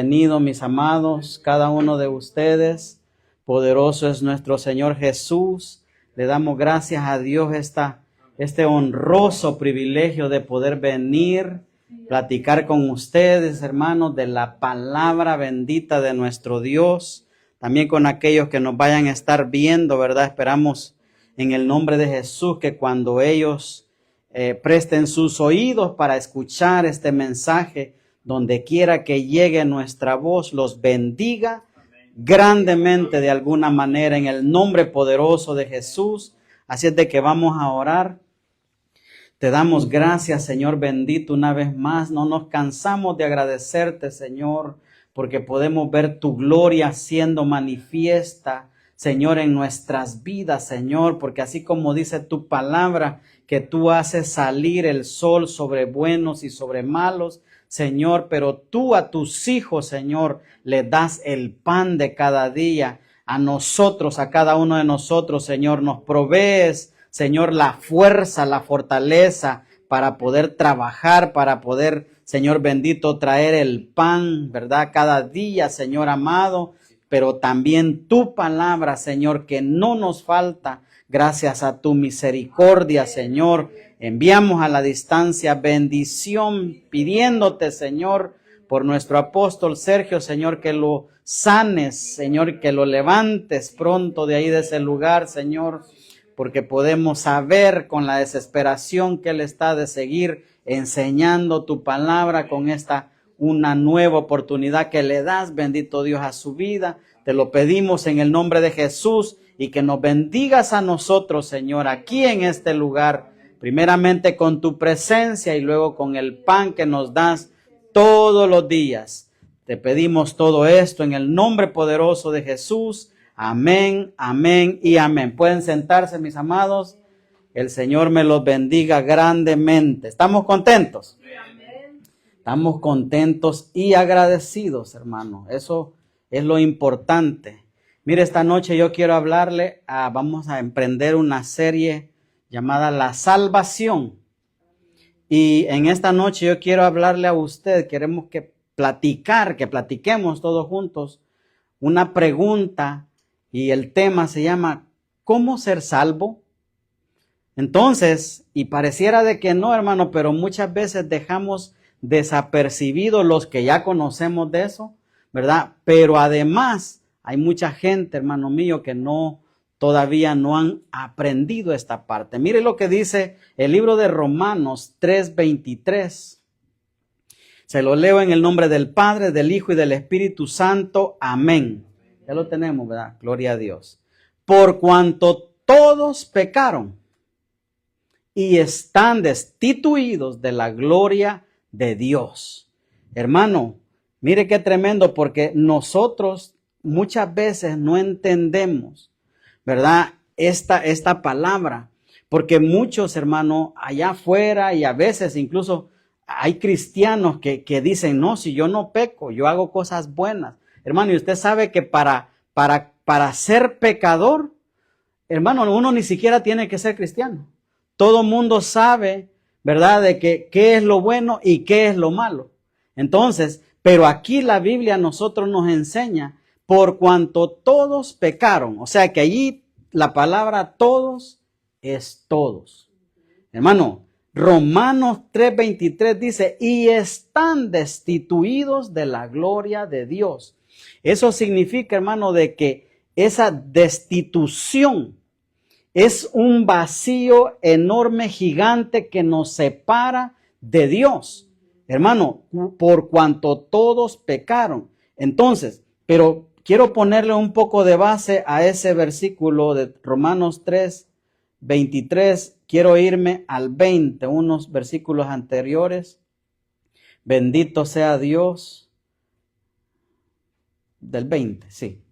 Bienvenidos, mis amados, cada uno de ustedes. Poderoso es nuestro Señor Jesús. Le damos gracias a Dios este honroso privilegio de poder venir, platicar con ustedes, hermanos, de la palabra bendita de nuestro Dios. También con aquellos que nos vayan a estar viendo, ¿verdad? Esperamos en el nombre de Jesús que cuando ellos presten sus oídos para escuchar este mensaje, donde quiera que llegue nuestra voz, los bendiga grandemente de alguna manera en el nombre poderoso de Jesús. Así es de que vamos a orar. Te damos gracias, Señor bendito, una vez más. No nos cansamos de agradecerte, Señor, porque podemos ver tu gloria siendo manifiesta, Señor, en nuestras vidas, Señor, porque así como dice tu palabra, que tú haces salir el sol sobre buenos y sobre malos, Señor, pero tú a tus hijos, Señor, le das el pan de cada día. A nosotros, a cada uno de nosotros, Señor, nos provees, Señor, la fuerza, la fortaleza para poder trabajar, para poder, Señor bendito, traer el pan, ¿verdad? Cada día, Señor amado, pero también tu palabra, Señor, que no nos falta. Gracias a tu misericordia, Señor, enviamos a la distancia bendición, pidiéndote, Señor, por nuestro apóstol Sergio, Señor, que lo sanes, Señor, que lo levantes pronto de ahí, de ese lugar, Señor, porque podemos saber con la desesperación que él está de seguir enseñando tu palabra con una nueva oportunidad que le das, bendito Dios, a su vida. Te lo pedimos en el nombre de Jesús y que nos bendigas a nosotros, Señor, aquí en este lugar, primeramente con tu presencia y luego con el pan que nos das todos los días. Te pedimos todo esto en el nombre poderoso de Jesús. Amén, amén y amén. Pueden sentarse, mis amados. El Señor me los bendiga grandemente. ¿Estamos contentos? Estamos contentos y agradecidos, hermano. Eso es lo importante. Mire, esta noche yo quiero hablarle, vamos a emprender una serie llamada La Salvación. Y en esta noche yo quiero hablarle a usted, queremos que platiquemos todos juntos una pregunta y el tema se llama ¿cómo ser salvo? Entonces, y pareciera de que no, hermano, pero muchas veces dejamos desapercibidos los que ya conocemos de eso, ¿verdad? Pero además hay mucha gente, hermano mío, que todavía no han aprendido esta parte. Mire lo que dice el libro de Romanos 3:23. Se lo leo en el nombre del Padre, del Hijo y del Espíritu Santo. Amén. Ya lo tenemos, ¿verdad? Gloria a Dios. Por cuanto todos pecaron y están destituidos de la gloria de Dios. Hermano, mire qué tremendo, porque nosotros muchas veces no entendemos, ¿verdad? Esta palabra, porque muchos, hermano, allá afuera y a veces incluso hay cristianos que dicen, no, si yo no peco, yo hago cosas buenas. Hermano, y usted sabe que para ser pecador, hermano, uno ni siquiera tiene que ser cristiano. Todo mundo sabe, ¿verdad?, de qué es lo bueno y qué es lo malo. Entonces, pero aquí la Biblia a nosotros nos enseña por cuanto todos pecaron. O sea que allí la palabra todos es todos. Hermano, Romanos 3:23 dice, y están destituidos de la gloria de Dios. Eso significa, hermano, de que esa destitución es un vacío enorme, gigante, que nos separa de Dios. Hermano, por cuanto todos pecaron. Entonces, pero quiero ponerle un poco de base a ese versículo de Romanos 3:23. Quiero irme al 20, unos versículos anteriores. Bendito sea Dios. Del 20, sí.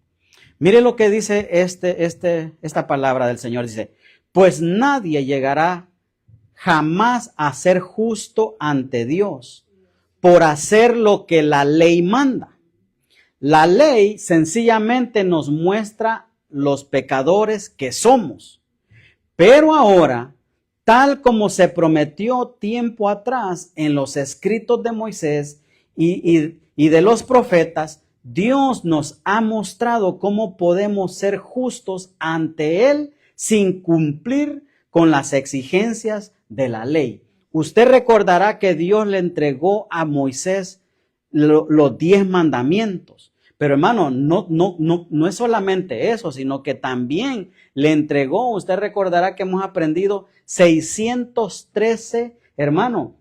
Mire lo que dice esta palabra del Señor. Dice, pues nadie llegará jamás a ser justo ante Dios por hacer lo que la ley manda. La ley sencillamente nos muestra los pecadores que somos. Pero ahora, tal como se prometió tiempo atrás en los escritos de Moisés y y de los profetas, Dios nos ha mostrado cómo podemos ser justos ante Él sin cumplir con las exigencias de la ley. Usted recordará que Dios le entregó a Moisés los 10 mandamientos. Pero hermano, no es solamente eso, sino que también le entregó, usted recordará que hemos aprendido 613, hermano,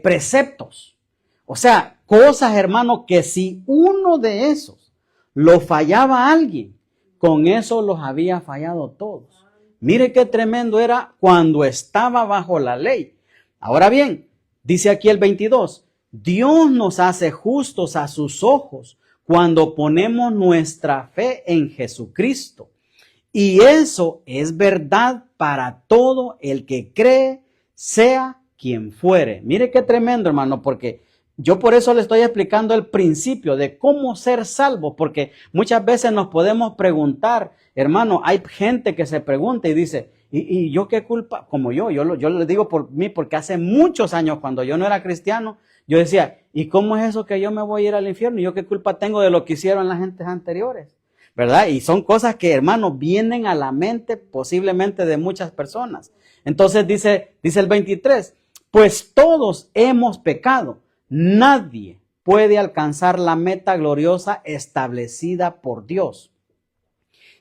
preceptos. O sea, cosas, hermano, que si uno de esos lo fallaba a alguien, con eso los había fallado todos. Mire qué tremendo era cuando estaba bajo la ley. Ahora bien, dice aquí el 22, Dios nos hace justos a sus ojos cuando ponemos nuestra fe en Jesucristo. Y eso es verdad para todo el que cree, sea quien fuere. Mire qué tremendo, hermano, porque yo por eso le estoy explicando el principio de cómo ser salvo, porque muchas veces nos podemos preguntar, hermano, hay gente que se pregunta y dice, ¿y yo qué culpa? Como yo le digo por mí, porque hace muchos años cuando yo no era cristiano, yo decía, ¿y cómo es eso que yo me voy a ir al infierno? ¿Y yo qué culpa tengo de lo que hicieron las gentes anteriores? ¿Verdad? Y son cosas que, hermano, vienen a la mente posiblemente de muchas personas. Entonces dice el 23, pues todos hemos pecado. Nadie puede alcanzar la meta gloriosa establecida por Dios.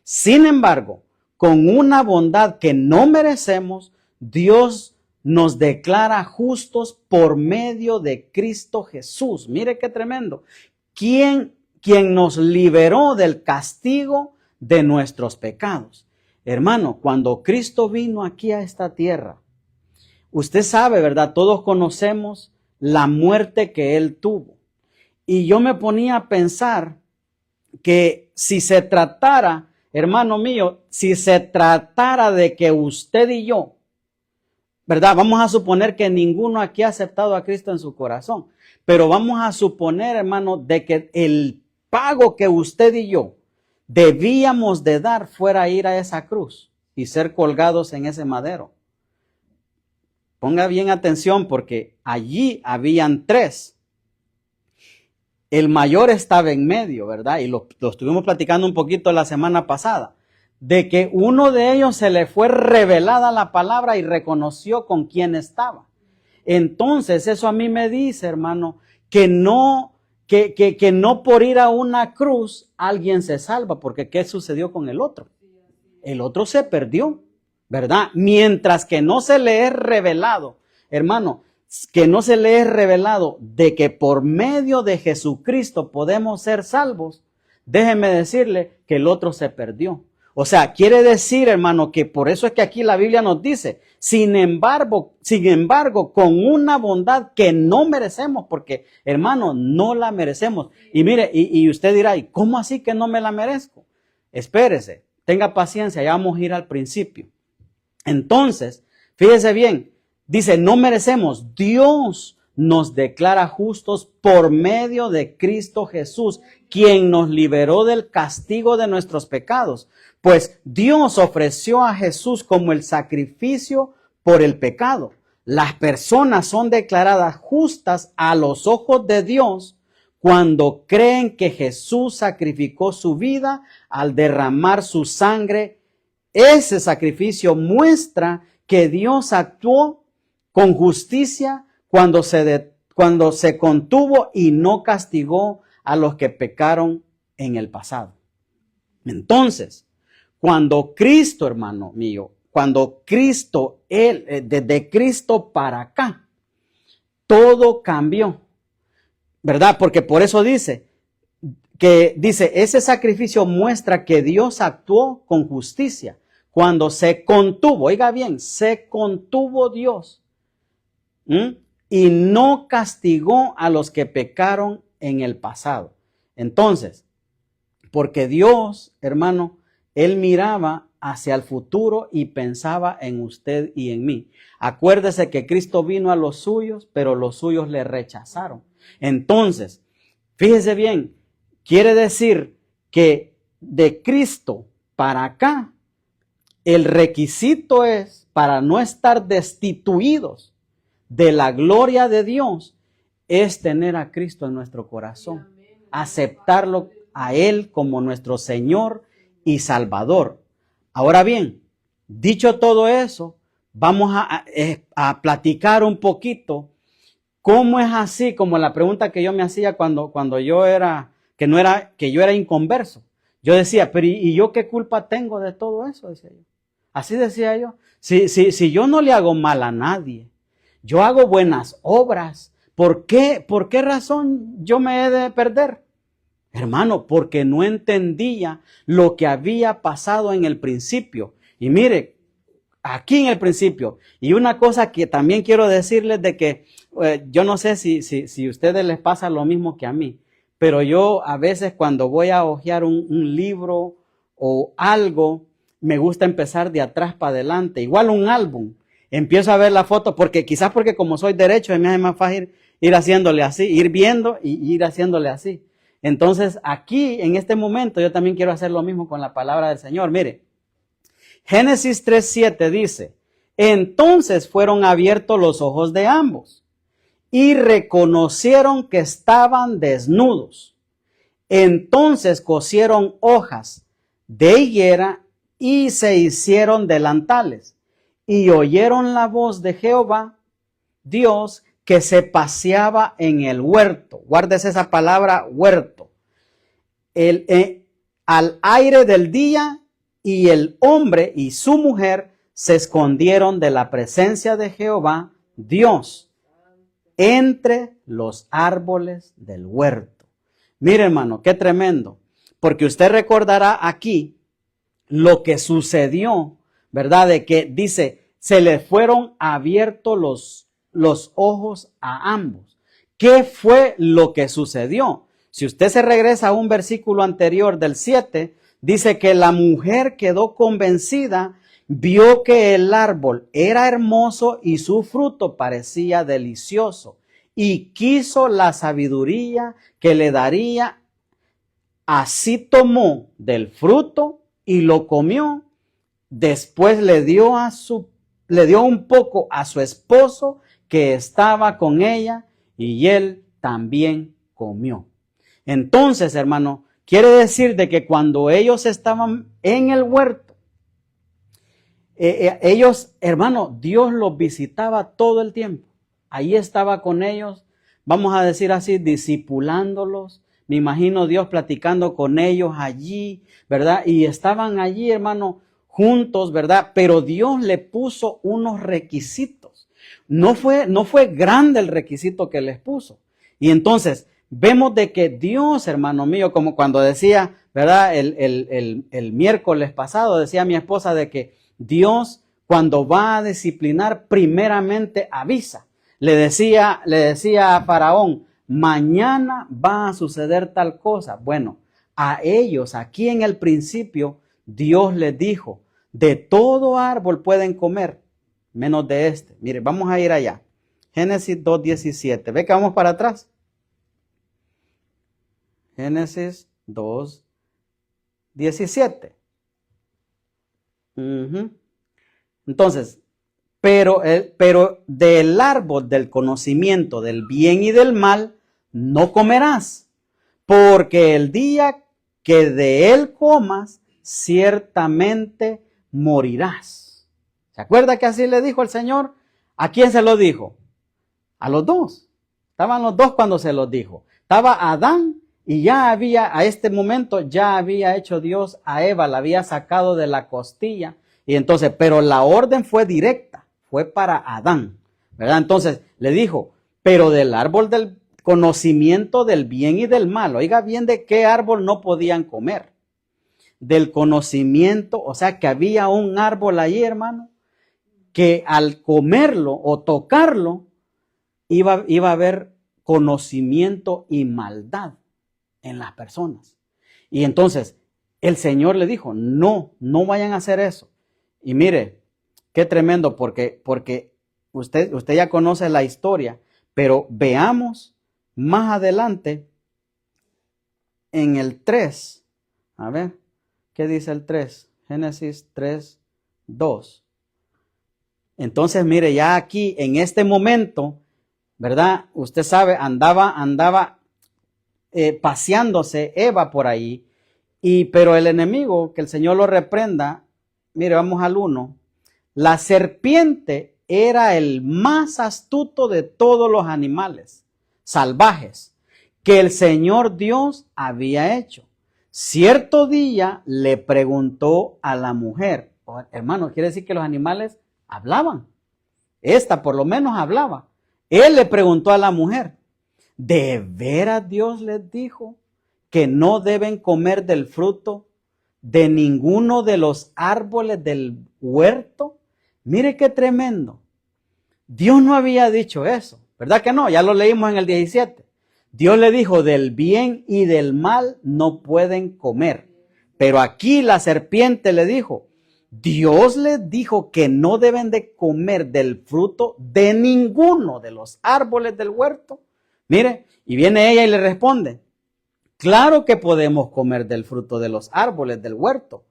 Sin embargo, con una bondad que no merecemos, Dios nos declara justos por medio de Cristo Jesús. Mire qué tremendo. Quien nos liberó del castigo de nuestros pecados. Hermano, cuando Cristo vino aquí a esta tierra, usted sabe, ¿verdad? Todos conocemos la muerte que Él tuvo. Y yo me ponía a pensar que si se tratara, hermano mío, si se tratara de que usted y yo, ¿verdad? Vamos a suponer que ninguno aquí ha aceptado a Cristo en su corazón, pero vamos a suponer, hermano, de que el pago que usted y yo debíamos de dar fuera ir a esa cruz y ser colgados en ese madero. Ponga bien atención porque allí habían 3. El mayor estaba en medio, ¿verdad? Y lo estuvimos platicando un poquito la semana pasada, de que uno de ellos se le fue revelada la palabra y reconoció con quién estaba. Entonces eso a mí me dice, hermano, que no por ir a una cruz alguien se salva, porque ¿qué sucedió con el otro? El otro se perdió, ¿verdad? Mientras que no se le es revelado, hermano, que no se le es revelado de que por medio de Jesucristo podemos ser salvos, déjeme decirle que el otro se perdió. O sea, quiere decir, hermano, que por eso es que aquí la Biblia nos dice, sin embargo, con una bondad que no merecemos, porque, hermano, no la merecemos. Y mire, y usted dirá, ¿y cómo así que no me la merezco? Espérese, tenga paciencia, ya vamos a ir al principio. Entonces, fíjese bien, dice, no merecemos, Dios nos declara justos por medio de Cristo Jesús, quien nos liberó del castigo de nuestros pecados. Pues Dios ofreció a Jesús como el sacrificio por el pecado. Las personas son declaradas justas a los ojos de Dios cuando creen que Jesús sacrificó su vida al derramar su sangre. Ese sacrificio muestra que Dios actuó con justicia cuando se contuvo y no castigó a los que pecaron en el pasado. Entonces, cuando Cristo, hermano mío, cuando Cristo, desde Cristo para acá, todo cambió, ¿verdad? Porque por eso dice, ese sacrificio muestra que Dios actuó con justicia. Cuando se contuvo, oiga bien, se contuvo Dios y no castigó a los que pecaron en el pasado. Entonces, porque Dios, hermano, Él miraba hacia el futuro y pensaba en usted y en mí. Acuérdese que Cristo vino a los suyos, pero los suyos le rechazaron. Entonces, fíjese bien, quiere decir que de Cristo para acá, el requisito es para no estar destituidos de la gloria de Dios, es tener a Cristo en nuestro corazón, aceptarlo a Él como nuestro Señor y Salvador. Ahora bien, dicho todo eso, vamos a platicar un poquito cómo es así, como la pregunta que yo me hacía cuando yo que yo era inconverso. Yo decía, pero ¿y yo qué culpa tengo de todo eso? Decía yo. Así decía yo. Si yo no le hago mal a nadie, yo hago buenas obras, ¿por qué razón yo me he de perder? Hermano, porque no entendía lo que había pasado en el principio. Y mire, aquí en el principio, y una cosa que también quiero decirles de que yo no sé si a ustedes les pasa lo mismo que a mí, pero yo a veces cuando voy a hojear un libro o algo, me gusta empezar de atrás para adelante, igual un álbum. Empiezo a ver la foto quizás porque como soy derecho, me hace más fácil ir haciéndole así, ir viendo y ir haciéndole así. Entonces aquí en este momento yo también quiero hacer lo mismo con la palabra del Señor. Mire, Génesis 3:7 dice, entonces fueron abiertos los ojos de ambos y reconocieron que estaban desnudos. Entonces cosieron hojas de higuera y se hicieron delantales y oyeron la voz de Jehová, Dios, que se paseaba en el huerto. Guárdese esa palabra, huerto. Al aire del día, y el hombre y su mujer se escondieron de la presencia de Jehová, Dios, entre los árboles del huerto. Mire, hermano, qué tremendo. Porque usted recordará aquí lo que sucedió, ¿verdad? De que dice, se le fueron abiertos los ojos a ambos. ¿Qué fue lo que sucedió? Si usted se regresa a un versículo anterior del 7, dice que la mujer quedó convencida, vio que el árbol era hermoso y su fruto parecía delicioso, y quiso la sabiduría que le daría. Así tomó del fruto y lo comió. Después le dio un poco a su esposo que estaba con ella, y él también comió. Entonces, hermano, quiere decir de que cuando ellos estaban en el huerto, ellos, hermano, Dios los visitaba todo el tiempo. Ahí estaba con ellos, vamos a decir así, discipulándolos. Me imagino Dios platicando con ellos allí, ¿verdad? Y estaban allí, hermano, juntos, ¿verdad? Pero Dios le puso unos requisitos. No fue grande el requisito que les puso. Y entonces, vemos de que Dios, hermano mío, como cuando decía, ¿verdad? El miércoles pasado decía mi esposa de que Dios, cuando va a disciplinar, primeramente avisa. Le decía a Faraón, mañana va a suceder tal cosa. Bueno, a ellos, aquí en el principio, Dios les dijo, de todo árbol pueden comer, menos de este. Mire, vamos a ir allá. Génesis 2:17. ¿Ve que vamos para atrás? Génesis 2:17. Entonces, pero del árbol del conocimiento del bien y del mal no comerás, porque el día que de él comas, ciertamente morirás. ¿Se acuerda que así le dijo el Señor? ¿A quién se lo dijo? A los dos. Estaban los dos cuando se los dijo. Estaba Adán y a este momento ya había hecho Dios a Eva, la había sacado de la costilla. Y entonces, pero la orden fue directa, fue para Adán, ¿verdad? Entonces le dijo, pero del árbol del conocimiento del bien y del mal, oiga bien de qué árbol no podían comer. Del conocimiento, o sea que había un árbol ahí, hermano, que al comerlo o tocarlo, iba a haber conocimiento y maldad en las personas. Y entonces el Señor le dijo, no vayan a hacer eso. Y mire, qué tremendo, porque usted ya conoce la historia, pero veamos más adelante en el 3. A ver, ¿qué dice el 3? Génesis 3:2. Entonces, mire, ya aquí en este momento, ¿verdad? Usted sabe, andaba paseándose Eva por ahí, pero el enemigo, que el Señor lo reprenda, mire, vamos al 1, la serpiente era el más astuto de todos los animales salvajes que el Señor Dios había hecho. Cierto día le preguntó a la mujer, hermano, quiere decir que los animales hablaban. Esta por lo menos hablaba. Él le preguntó a la mujer, ¿de veras Dios les dijo que no deben comer del fruto de ninguno de los árboles del huerto? Mire qué tremendo. Dios no había dicho eso, ¿verdad que no? Ya lo leímos en el 17. Dios le dijo, del bien y del mal no pueden comer. Pero aquí la serpiente le dijo, Dios les dijo que no deben de comer del fruto de ninguno de los árboles del huerto. Mire, y viene ella y le responde, claro que podemos comer del fruto de los árboles del huerto.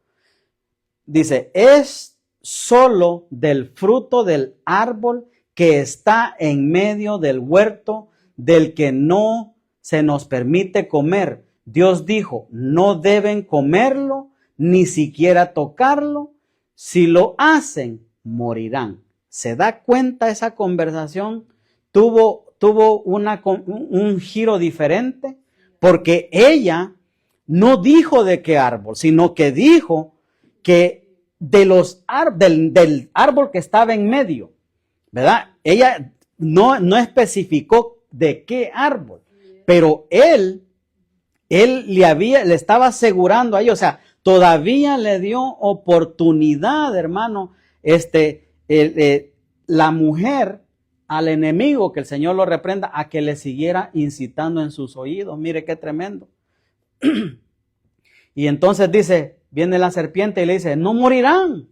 Dice, es solo del fruto del árbol que está en medio del huerto, del que no se nos permite comer. Dios dijo, no deben comerlo, ni siquiera tocarlo. Si lo hacen, morirán. ¿Se da cuenta esa conversación? Tuvo un giro diferente, porque ella no dijo de qué árbol, sino que dijo que del árbol que estaba en medio, ¿verdad? Ella no especificó de qué árbol, pero él le estaba asegurando a ella, o sea, todavía le dio oportunidad, hermano, la mujer al enemigo, que el Señor lo reprenda, a que le siguiera incitando en sus oídos. Mire qué tremendo. Y entonces viene la serpiente y le dice, no morirán,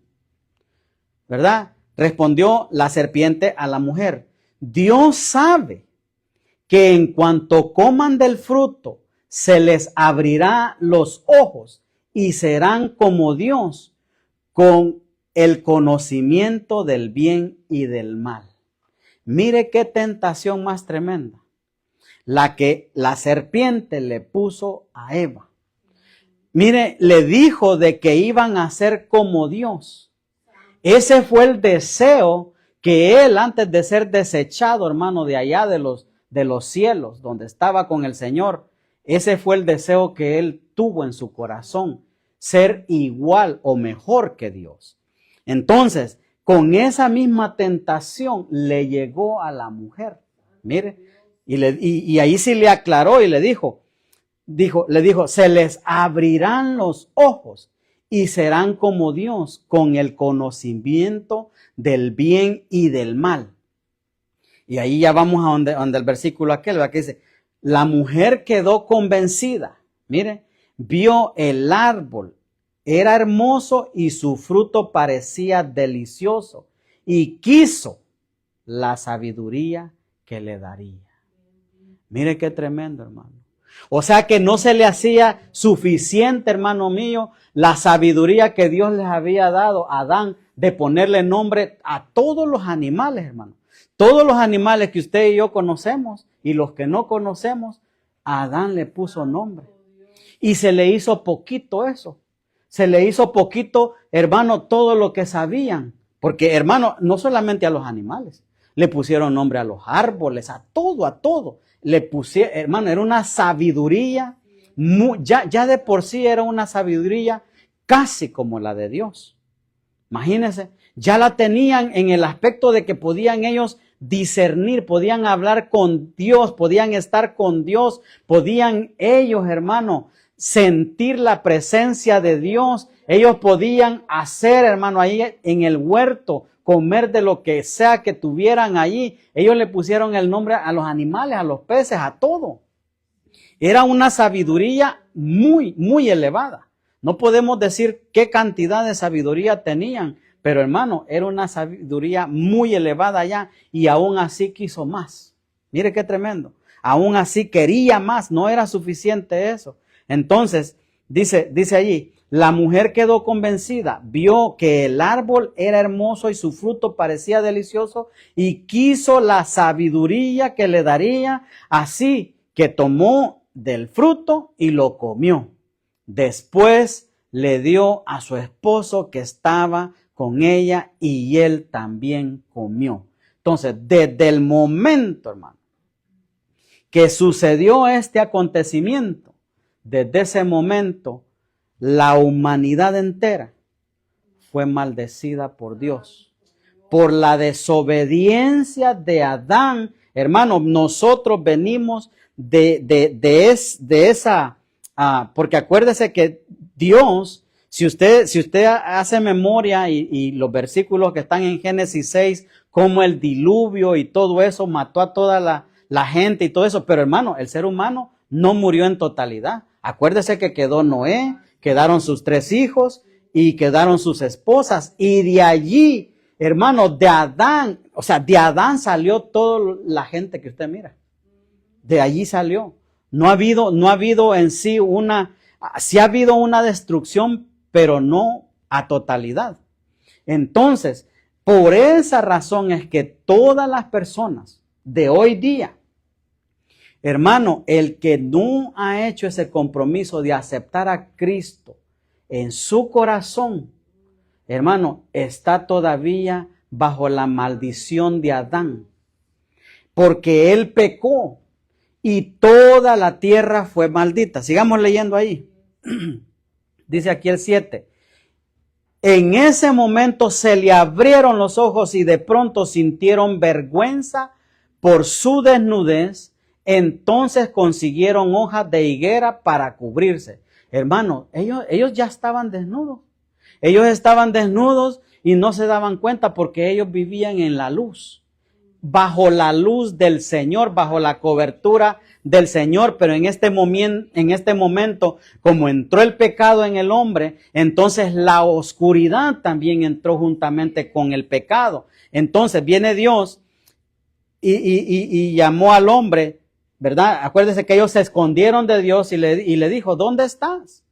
¿verdad? Respondió la serpiente a la mujer, Dios sabe que en cuanto coman del fruto, se les abrirá los ojos y serán como Dios, con el conocimiento del bien y del mal. Mire qué tentación más tremenda, la que la serpiente le puso a Eva. Mire, le dijo de que iban a ser como Dios. Ese fue el deseo que él, antes de ser desechado, hermano, de allá de los cielos, donde estaba con el Señor, ese fue el deseo que él tuvo en su corazón, ser igual o mejor que Dios. Entonces, con esa misma tentación le llegó a la mujer. Mire, y ahí sí le aclaró y le dijo, se les abrirán los ojos y serán como Dios, con el conocimiento del bien y del mal. Y ahí ya vamos a donde el versículo aquel, ¿verdad? Que dice, la mujer quedó convencida, mire, vio el árbol, era hermoso y su fruto parecía delicioso, y quiso la sabiduría que le daría. Mire qué tremendo, hermano. O sea que no se le hacía suficiente, hermano mío, la sabiduría que Dios les había dado a Adán de ponerle nombre a todos los animales, hermano. Todos los animales que usted y yo conocemos y los que no conocemos, a Adán le puso nombre. Y se le hizo poquito eso. Se le hizo poquito, hermano, todo lo que sabían. Porque, hermano, no solamente a los animales, le pusieron nombre a los árboles, a todo. Le pusieron, hermano, era una sabiduría, ya de por sí era una sabiduría casi como la de Dios. Imagínense, ya la tenían en el aspecto de que podían ellos discernir, podían hablar con Dios, podían estar con Dios, podían ellos, hermano, sentir la presencia de Dios. Ellos podían hacer, hermano, ahí en el huerto, comer de lo que sea que tuvieran allí. Ellos le pusieron el nombre a los animales, a los peces, a todo. Era una sabiduría muy, muy elevada. No podemos decir qué cantidad de sabiduría tenían, pero hermano, era una sabiduría muy elevada ya, y aún así quiso más. Mire qué tremendo. Aún así quería más, no era suficiente eso. Entonces, dice allí, La mujer quedó convencida, vio que el árbol era hermoso y su fruto parecía delicioso y quiso la sabiduría que le daría, así que tomó del fruto y lo comió. Después le dio a su esposo que estaba con ella y él también comió. Entonces, desde el momento, hermano, que sucedió este acontecimiento, desde ese momento, la humanidad entera fue maldecida por Dios. Por la desobediencia de Adán. Hermano, nosotros venimos de esa, porque acuérdese que Dios, si usted hace memoria y los versículos que están en Génesis 6, como el diluvio y todo eso mató a toda la gente y todo eso, pero hermano, el ser humano no murió en totalidad. Acuérdese que quedó Noé, quedaron sus 3 hijos y quedaron sus esposas. Y de allí, hermano, de Adán salió toda la gente que usted mira. De allí salió. No ha habido en sí sí ha habido una destrucción, pero no a totalidad. Entonces, por esa razón es que todas las personas de hoy día, hermano, el que no ha hecho ese compromiso de aceptar a Cristo en su corazón, hermano, está todavía bajo la maldición de Adán. Porque él pecó y toda la tierra fue maldita. Sigamos leyendo ahí. Dice aquí el 7. En ese momento se le abrieron los ojos y de pronto sintieron vergüenza por su desnudez. Entonces consiguieron hojas de higuera para cubrirse. Hermano, ellos ya estaban desnudos. Ellos estaban desnudos y no se daban cuenta porque ellos vivían en la luz. Bajo la luz del Señor, bajo la cobertura del Señor, pero en este momento, como entró el pecado en el hombre, entonces la oscuridad también entró juntamente con el pecado. Entonces viene Dios y llamó al hombre, ¿verdad? Acuérdese que ellos se escondieron de Dios y le dijo, ¿dónde estás?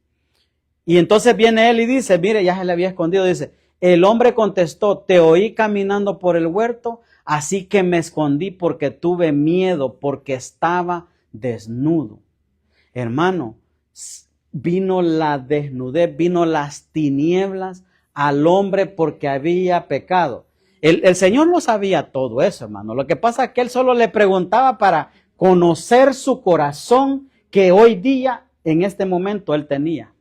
Y entonces viene él y dice, mire, ya se le había escondido, dice, el hombre contestó, te oí caminando por el huerto, así que me escondí porque tuve miedo, porque estaba desnudo. Hermano, vino la desnudez, vino las tinieblas al hombre porque había pecado. El Señor lo sabía todo eso, hermano. Lo que pasa es que Él solo le preguntaba para conocer su corazón que hoy día, en este momento, Él tenía.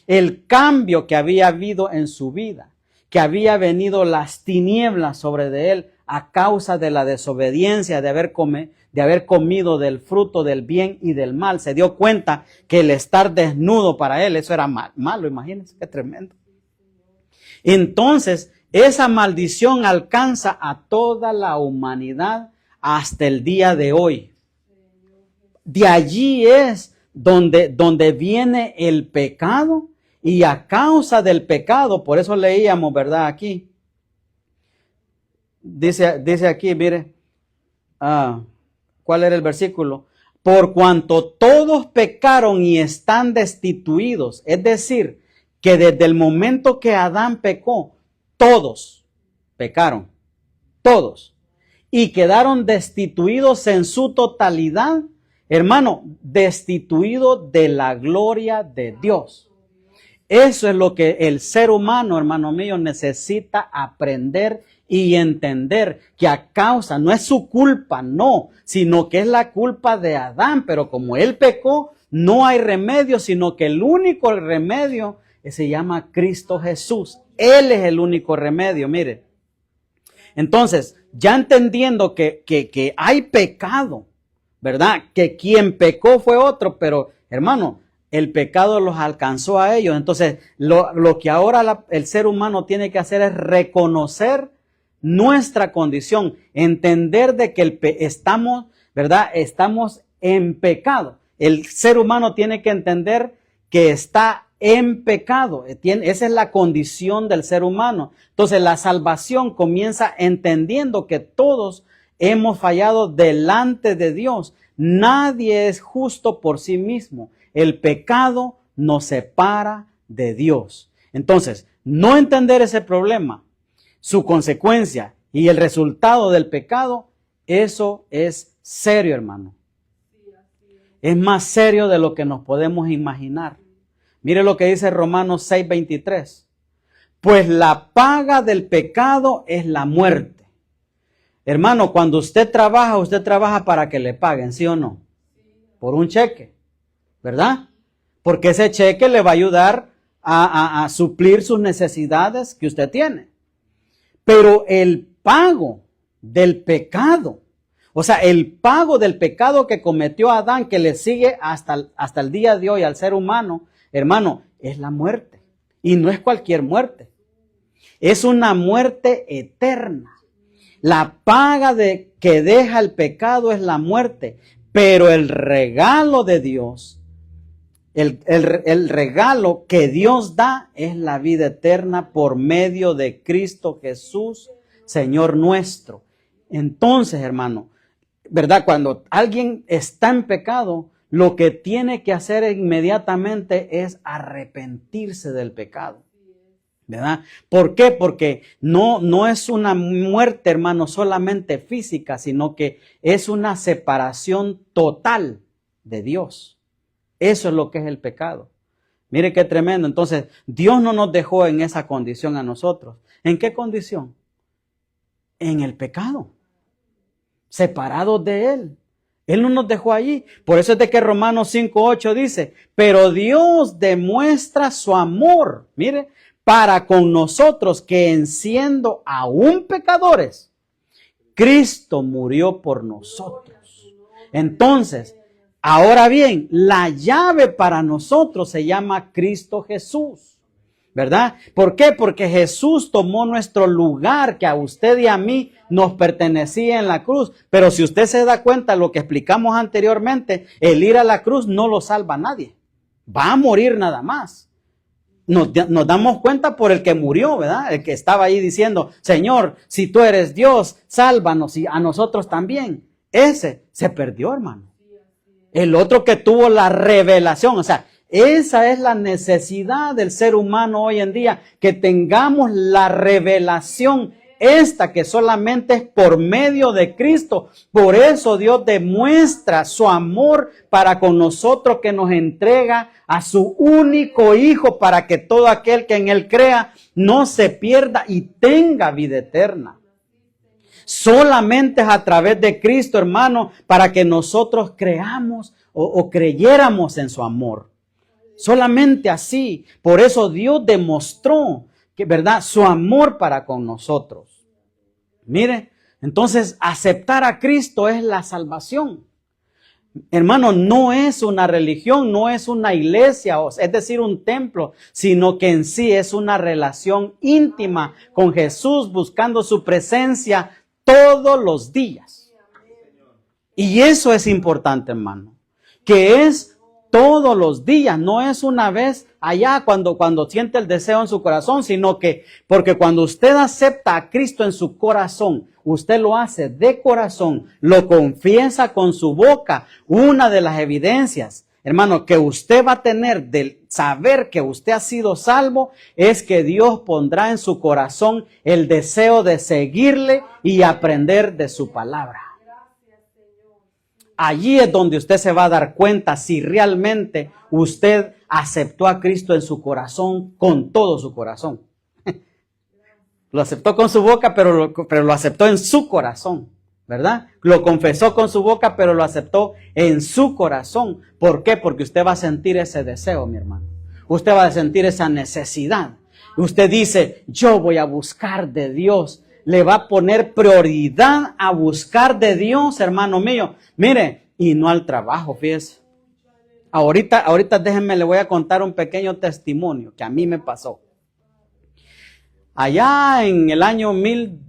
El cambio que había habido en su vida, que había venido las tinieblas sobre de él a causa de la desobediencia, de haber comido del fruto del bien y del mal. Se dio cuenta que el estar desnudo para él, eso era malo, imagínense, qué tremendo. Entonces, esa maldición alcanza a toda la humanidad hasta el día de hoy. De allí es donde viene el pecado. Y a causa del pecado, por eso leíamos, ¿verdad? Aquí. Dice aquí, mire. ¿Cuál era el versículo? Por cuanto todos pecaron y están destituidos. Es decir, que desde el momento que Adán pecó, todos pecaron. Todos. Y quedaron destituidos en su totalidad. Hermano, destituidos de la gloria de Dios. Eso es lo que el ser humano, hermano mío, necesita aprender y entender, que a causa, no es su culpa, no, sino que es la culpa de Adán, pero como él pecó, no hay remedio, sino que el único remedio se llama Cristo Jesús. Él es el único remedio, mire. Entonces, ya entendiendo que hay pecado, ¿verdad? Que quien pecó fue otro, pero hermano, el pecado los alcanzó a ellos. Entonces, lo que ahora el ser humano tiene que hacer es reconocer nuestra condición, entender de que estamos, ¿verdad? Estamos en pecado. El ser humano tiene que entender que está en pecado. Esa es la condición del ser humano. Entonces, la salvación comienza entendiendo que todos hemos fallado delante de Dios. Nadie es justo por sí mismo. El pecado nos separa de Dios. Entonces, no entender ese problema, su consecuencia y el resultado del pecado, eso es serio, hermano. Es más serio de lo que nos podemos imaginar. Mire lo que dice Romanos 6:23. Pues la paga del pecado es la muerte. Hermano, cuando usted trabaja para que le paguen, ¿sí o no? Por un cheque, ¿verdad? Porque ese cheque le va a ayudar a suplir sus necesidades que usted tiene. Pero el pago del pecado, o sea, el pago del pecado que cometió Adán, que le sigue hasta el día de hoy al ser humano, hermano, es la muerte. Y no es cualquier muerte. Es una muerte eterna. La paga que deja el pecado es la muerte. Pero el regalo de Dios, el regalo que Dios da es la vida eterna por medio de Cristo Jesús, Señor nuestro. Entonces, hermano, ¿verdad? Cuando alguien está en pecado, lo que tiene que hacer inmediatamente es arrepentirse del pecado, ¿verdad? ¿Por qué? Porque no es una muerte, hermano, solamente física, sino que es una separación total de Dios. Eso es lo que es el pecado. Mire qué tremendo. Entonces, Dios no nos dejó en esa condición a nosotros. ¿En qué condición? En el pecado. Separados de Él. Él no nos dejó allí. Por eso es de que Romanos 5:8 dice, pero Dios demuestra su amor, mire, para con nosotros, que en siendo aún pecadores, Cristo murió por nosotros. Entonces, ahora bien, la llave para nosotros se llama Cristo Jesús, ¿verdad? ¿Por qué? Porque Jesús tomó nuestro lugar que a usted y a mí nos pertenecía en la cruz. Pero si usted se da cuenta, lo que explicamos anteriormente, el ir a la cruz no lo salva a nadie. Va a morir nada más. Nos damos cuenta por el que murió, ¿verdad? El que estaba ahí diciendo, Señor, si tú eres Dios, sálvanos y a nosotros también. Ese se perdió, hermano. El otro que tuvo la revelación, o sea, esa es la necesidad del ser humano hoy en día, que tengamos la revelación esta que solamente es por medio de Cristo. Por eso Dios demuestra su amor para con nosotros, que nos entrega a su único Hijo para que todo aquel que en Él crea no se pierda y tenga vida eterna. Solamente es a través de Cristo, hermano, para que nosotros creamos o creyéramos en su amor. Solamente así. Por eso Dios demostró que, ¿verdad?, su amor para con nosotros. Mire, entonces aceptar a Cristo es la salvación. Hermano, no es una religión, no es una iglesia, es decir, un templo, sino que en sí es una relación íntima con Jesús, buscando su presencia todos los días. Y eso es importante, hermano, que es todos los días, no es una vez allá cuando siente el deseo en su corazón, sino que, porque cuando usted acepta a Cristo en su corazón, usted lo hace de corazón, lo confiesa con su boca. Una de las evidencias, hermano, que usted va a tener del saber que usted ha sido salvo, es que Dios pondrá en su corazón el deseo de seguirle y aprender de su palabra. Allí es donde usted se va a dar cuenta si realmente usted aceptó a Cristo en su corazón, con todo su corazón. Lo aceptó con su boca, pero lo aceptó en su corazón, ¿verdad? Lo confesó con su boca, pero lo aceptó en su corazón. ¿Por qué? Porque usted va a sentir ese deseo, mi hermano. Usted va a sentir esa necesidad. Usted dice, yo voy a buscar de Dios. Le va a poner prioridad a buscar de Dios, hermano mío. Mire, y no al trabajo, fíjese. Ahorita déjenme, le voy a contar un pequeño testimonio que a mí me pasó. Allá en el año en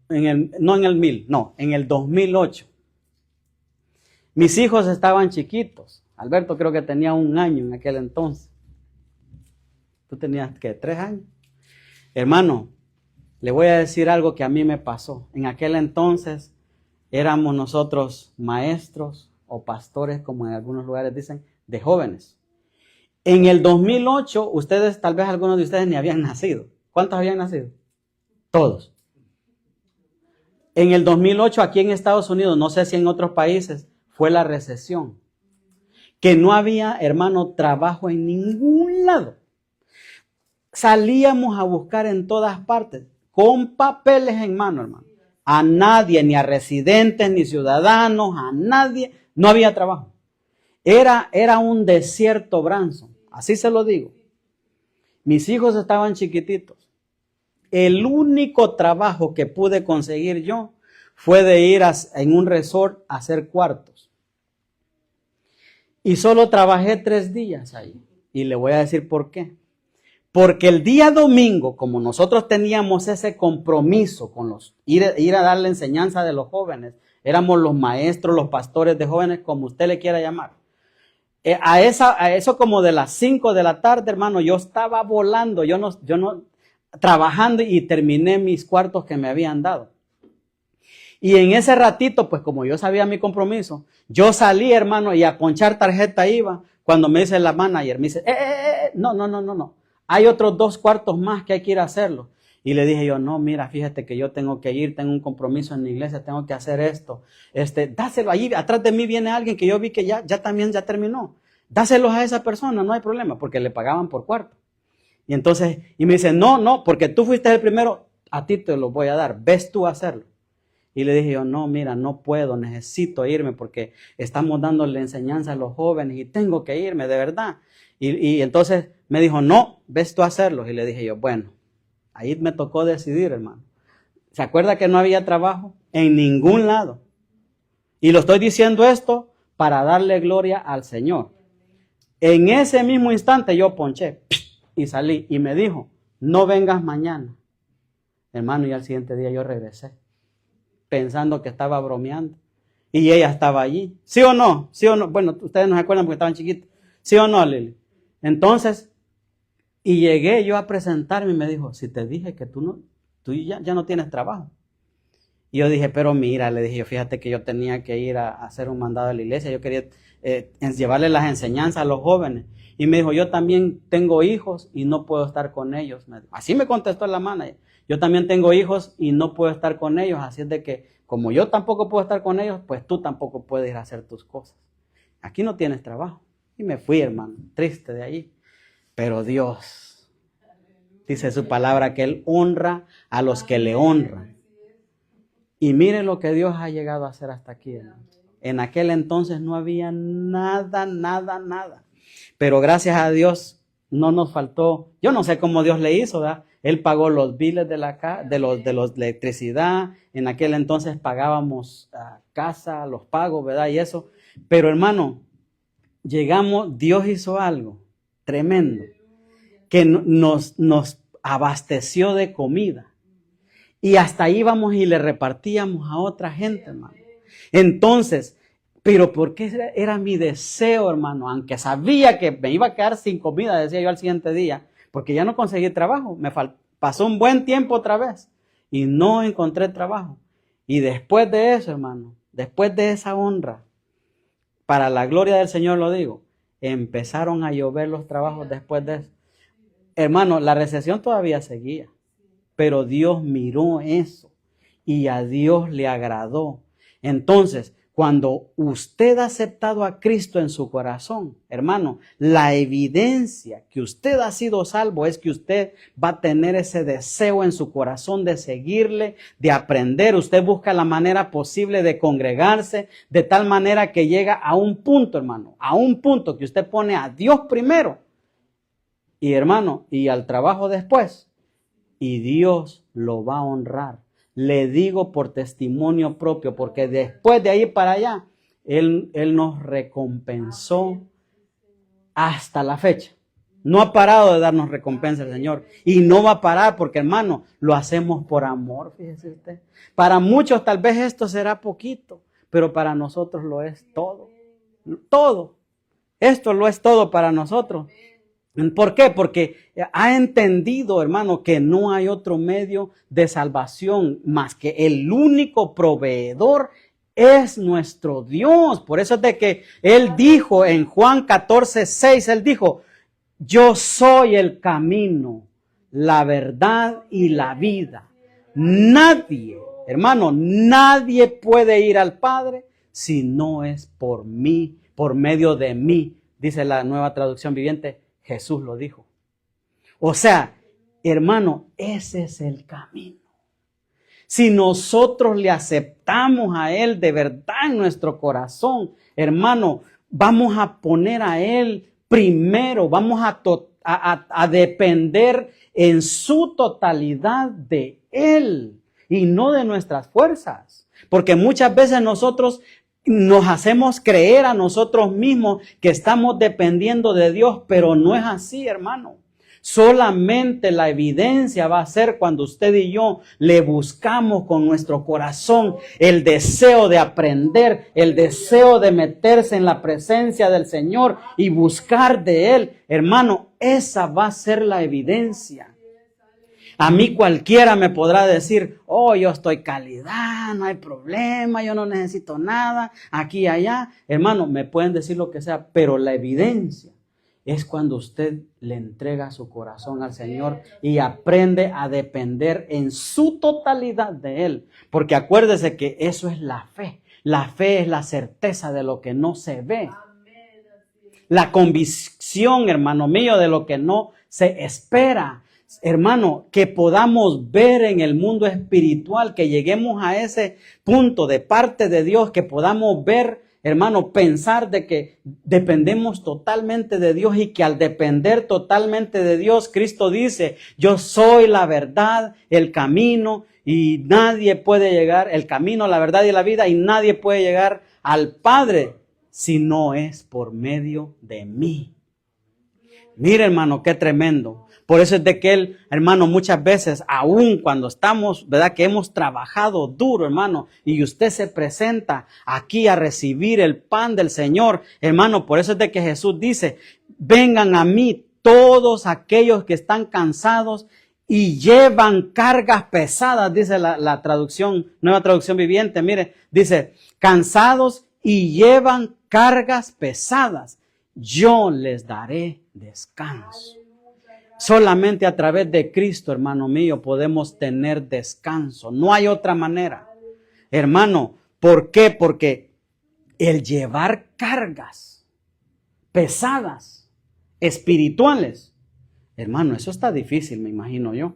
el 2008. Mis hijos estaban chiquitos. Alberto creo que tenía 1 año en aquel entonces. ¿Tú tenías qué? 3 años. Hermano, le voy a decir algo que a mí me pasó. En aquel entonces éramos nosotros maestros o pastores, como en algunos lugares dicen, de jóvenes. En el 2008, ustedes, tal vez algunos de ustedes ni habían nacido. ¿Cuántos habían nacido? Todos. En el 2008, aquí en Estados Unidos, no sé si en otros países, fue la recesión. Que no había, hermano, trabajo en ningún lado. Salíamos a buscar en todas partes, con papeles en mano, hermano. A nadie, ni a residentes, ni ciudadanos, a nadie, no había trabajo. Era un desierto Branson, así se lo digo. Mis hijos estaban chiquititos. El único trabajo que pude conseguir yo fue de ir en un resort a hacer cuartos. Y solo trabajé 3 días ahí. Y le voy a decir por qué. Porque el día domingo, como nosotros teníamos ese compromiso con ir a dar la enseñanza de los jóvenes, éramos los maestros, los pastores de jóvenes, como usted le quiera llamar. A eso como de las 5 de la tarde, hermano, yo estaba volando, yo no trabajando y terminé mis cuartos que me habían dado. Y en ese ratito, pues como yo sabía mi compromiso, yo salí, hermano, y a ponchar tarjeta iba, cuando me dice la manager, me dice, no. Hay otros 2 cuartos más que hay que ir a hacerlo. Y le dije yo, no, mira, fíjate que yo tengo que ir, tengo un compromiso en la iglesia, tengo que hacer esto. Dáselo allí, atrás de mí viene alguien que yo vi que ya terminó. Dáselos a esa persona, no hay problema, porque le pagaban por cuarto. Y entonces, y me dice, no, porque tú fuiste el primero, a ti te lo voy a dar, ves tú a hacerlo. Y le dije yo, no, mira, no puedo, necesito irme porque estamos dándole enseñanza a los jóvenes y tengo que irme, de verdad. Y entonces me dijo, no, ves tú a hacerlo. Y le dije yo, bueno, ahí me tocó decidir, hermano. ¿Se acuerda que no había trabajo? En ningún lado. Y lo estoy diciendo esto para darle gloria al Señor. En ese mismo instante yo ponché y salí. Y me dijo, no vengas mañana. Hermano, y al siguiente día yo regresé, pensando que estaba bromeando. Y ella estaba allí. ¿Sí o no? ¿Sí o no? Bueno, ustedes no se acuerdan porque estaban chiquitos. ¿Sí o no, Lili? Entonces, y llegué yo a presentarme y me dijo, si te dije que tú ya no tienes trabajo. Y yo dije, pero mira, le dije yo, fíjate que yo tenía que ir a hacer un mandado a la iglesia. Yo quería llevarle las enseñanzas a los jóvenes. Y me dijo, yo también tengo hijos y no puedo estar con ellos. Así me contestó la manager. Yo también tengo hijos y no puedo estar con ellos. Así es de que, como yo tampoco puedo estar con ellos, pues tú tampoco puedes ir a hacer tus cosas. Aquí no tienes trabajo. Y me fui, hermano, triste de allí. Pero Dios, dice su palabra, que Él honra a los que le honran. Y mire lo que Dios ha llegado a hacer hasta aquí, hermano. En aquel entonces no había nada. Pero gracias a Dios no nos faltó. Yo no sé cómo Dios le hizo, ¿verdad? Él pagó los biles de la electricidad. En aquel entonces pagábamos casa, los pagos, ¿verdad? Y eso. Pero hermano, llegamos, Dios hizo algo tremendo, que nos abasteció de comida. Y hasta íbamos y le repartíamos a otra gente, hermano. Entonces, pero porque era mi deseo, hermano, aunque sabía que me iba a quedar sin comida, decía yo al siguiente día, porque ya no conseguí trabajo, pasó un buen tiempo otra vez y no encontré trabajo. Y después de eso, hermano, después de esa honra, para la gloria del Señor lo digo, empezaron a llover los trabajos después de eso. Hermano, la recesión todavía seguía, pero Dios miró eso y a Dios le agradó. Entonces, cuando usted ha aceptado a Cristo en su corazón, hermano, la evidencia que usted ha sido salvo es que usted va a tener ese deseo en su corazón de seguirle, de aprender. Usted busca la manera posible de congregarse, de tal manera que llega a un punto, hermano, a un punto que usted pone a Dios primero y, hermano, y al trabajo después, y Dios lo va a honrar. Le digo por testimonio propio, porque después de ahí para allá, Él nos recompensó hasta la fecha. No ha parado de darnos recompensa el Señor. Y no va a parar porque, hermano, lo hacemos por amor, fíjese usted. Para muchos tal vez esto será poquito, pero para nosotros lo es todo. Todo. Esto lo es todo para nosotros. ¿Por qué? Porque ha entendido, hermano, que no hay otro medio de salvación más que el único proveedor es nuestro Dios. Por eso es de que Él dijo en Juan 14:6, Él dijo, yo soy el camino, la verdad y la vida. Nadie, hermano, nadie puede ir al Padre si no es por mí, por medio de mí, dice la Nueva Traducción Viviente. Jesús lo dijo. O sea, hermano, ese es el camino. Si nosotros le aceptamos a Él de verdad en nuestro corazón, hermano, vamos a poner a Él primero, vamos a depender en su totalidad de Él y no de nuestras fuerzas. Porque muchas veces nosotros nos hacemos creer a nosotros mismos que estamos dependiendo de Dios, pero no es así, hermano. Solamente la evidencia va a ser cuando usted y yo le buscamos con nuestro corazón el deseo de aprender, el deseo de meterse en la presencia del Señor y buscar de Él. Hermano, esa va a ser la evidencia. A mí cualquiera me podrá decir, oh, yo estoy calidad, no hay problema, yo no necesito nada, aquí y allá. Hermano, me pueden decir lo que sea, pero la evidencia es cuando usted le entrega su corazón al Señor y aprende a depender en su totalidad de Él. Porque acuérdese que eso es la fe. La fe es la certeza de lo que no se ve. La convicción, hermano mío, de lo que no se espera. Hermano, que podamos ver en el mundo espiritual, que lleguemos a ese punto de parte de Dios, que podamos ver, hermano, pensar de que dependemos totalmente de Dios y que al depender totalmente de Dios, Cristo dice, yo soy la verdad, el camino y nadie puede llegar, el camino, la verdad y la vida, y nadie puede llegar al Padre si no es por medio de mí. Mire, hermano, qué tremendo. Por eso es de que Él, hermano, muchas veces, aún cuando estamos, ¿verdad? Que hemos trabajado duro, hermano, y usted se presenta aquí a recibir el pan del Señor, hermano, por eso es de que Jesús dice, vengan a mí todos aquellos que están cansados y llevan cargas pesadas, dice la traducción, Nueva Traducción Viviente, mire, dice, cansados y llevan cargas pesadas, yo les daré descanso. Solamente a través de Cristo, hermano mío, podemos tener descanso. No hay otra manera. Hermano, ¿por qué? Porque el llevar cargas pesadas, espirituales, hermano, eso está difícil, me imagino yo.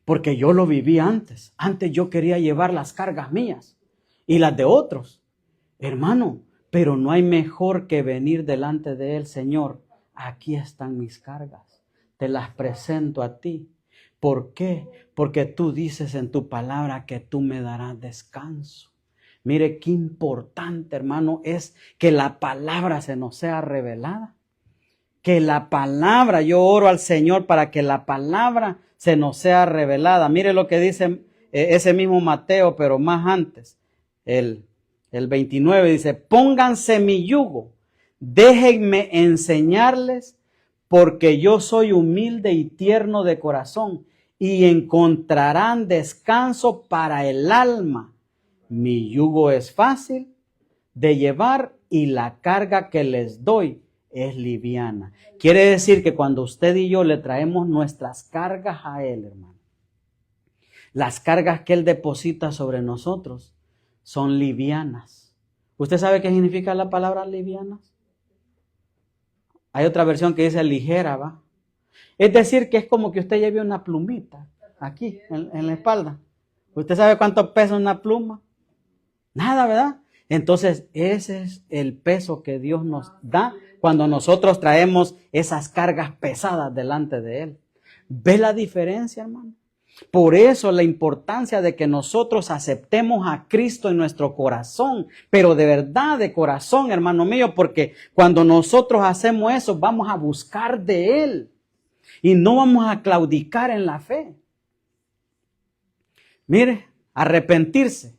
Porque yo lo viví antes. Antes yo quería llevar las cargas mías y las de otros. Hermano, pero no hay mejor que venir delante de Él, Señor. Aquí están mis cargas, te las presento a ti. ¿Por qué? Porque tú dices en tu palabra que tú me darás descanso. Mire qué importante, hermano, es que la palabra se nos sea revelada. Que la palabra, yo oro al Señor para que la palabra se nos sea revelada. Mire lo que dice ese mismo Mateo, pero más antes, el 29 dice, pónganse mi yugo. Déjenme enseñarles, porque yo soy humilde y tierno de corazón, y encontrarán descanso para el alma. Mi yugo es fácil de llevar y la carga que les doy es liviana. Quiere decir que cuando usted y yo le traemos nuestras cargas a Él, hermano, las cargas que Él deposita sobre nosotros son livianas. ¿Usted sabe qué significa la palabra livianas? Hay otra versión que dice ligera, ¿va? Es decir, que es como que usted lleve una plumita aquí en la espalda. ¿Usted sabe cuánto pesa una pluma? Nada, ¿verdad? Entonces, ese es el peso que Dios nos da cuando nosotros traemos esas cargas pesadas delante de Él. ¿Ve la diferencia, hermano? Por eso la importancia de que nosotros aceptemos a Cristo en nuestro corazón, pero de verdad de corazón, hermano mío, porque cuando nosotros hacemos eso, vamos a buscar de Él y no vamos a claudicar en la fe. Mire, arrepentirse